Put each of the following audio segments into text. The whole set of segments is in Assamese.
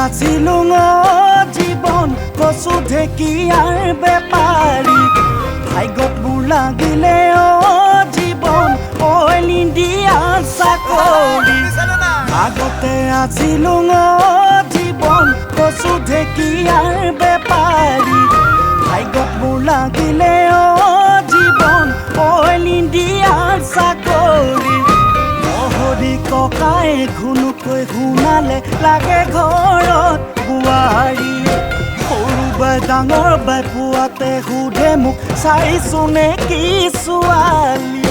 আছিলো জীৱন কচু ঢেকীয়াৰ বেপাৰী ভাগ্যত মোৰ লাগিলে জীৱন অইল ইণ্ডিয়া চাকৰি আগতে আছিলো জীৱন কচু ঢেকীয়াৰ বেপাৰী ভাগ্যত মোৰ লাগিলে জীৱন অইল ইণ্ডিয়া চাকৰি মহৰি ককাই ঘুনুকৈ শুনালে লাগে ঘৰত বোৱাৰী সৰু বাই ডাঙৰ বাই পুৱাতে সুধে মোক চাইছো নে কি ছোৱালী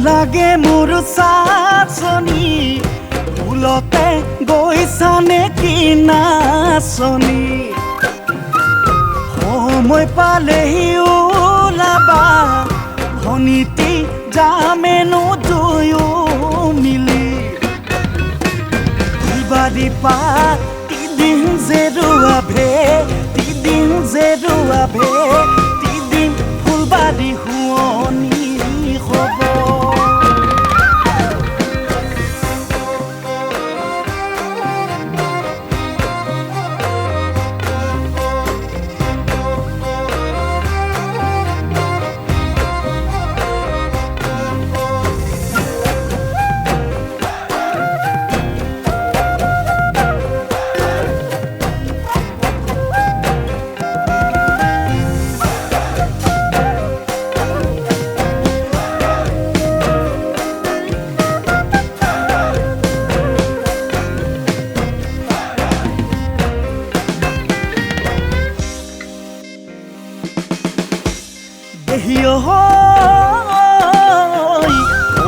লাগে মোৰ চাচনি ফুলতে গৈছানে কি নাচনি সময় পালেহি ওলাবা ভনীতি যামেনো দুয়ো মিলি বাৰী তিদিন যে ৰুৱাভে তিদিন যে ৰুৱাভে তিদিন ফুলবাৰী শুৱনি হ'ব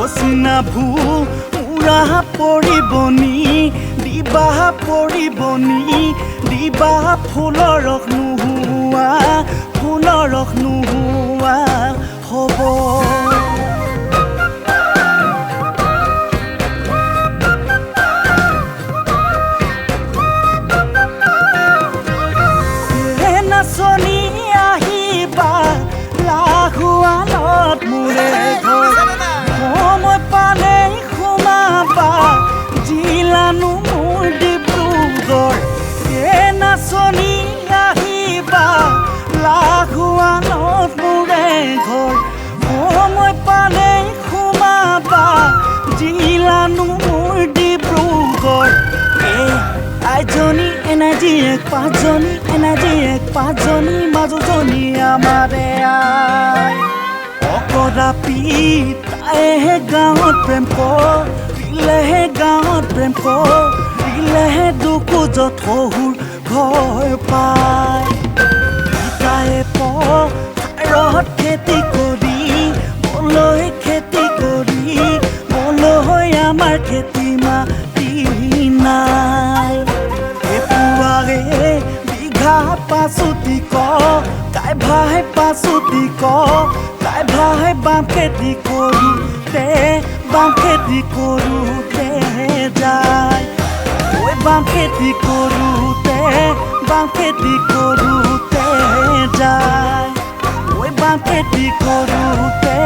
অচিনা ভূ উৰা পৰিবনি দিবা পৰিবনি দিবা ফুলৰ ৰস নোহোৱা হ'ব নাচনি আহিবা লাহুৱালত মোৰে ঘৰ সময় পালে সোমাবা জিলানো মোৰ ডিব্ৰুগড় নাচনি আহিবা লাহুৱালত মোৰে ঘৰ সময় পালে সোমাবা জিলানো মোৰ ডিব্ৰুগড় আইজনী এনাজি এক পাঁচজনী মাজুজনী আমাৰে আই অকদাপি তাইহে গাঁৱত প্ৰেম দিলেহে গাঁৱত প্ৰেম দিলেহে দুখো যত শহুৰ ঘৰ পায় তাইয়ে পথাৰত খেতি কৰি বলৈ আমাৰ খেতি মাটি নাই পুৱাৰে বিঘা পাচুতি তাই ভাই পাচুতি তাই ভাই বাম খেতি কৰোঁতে যায় ঐ বাম খেতি কৰোঁতে যায় ঐ বাম খেতি কৰোঁতে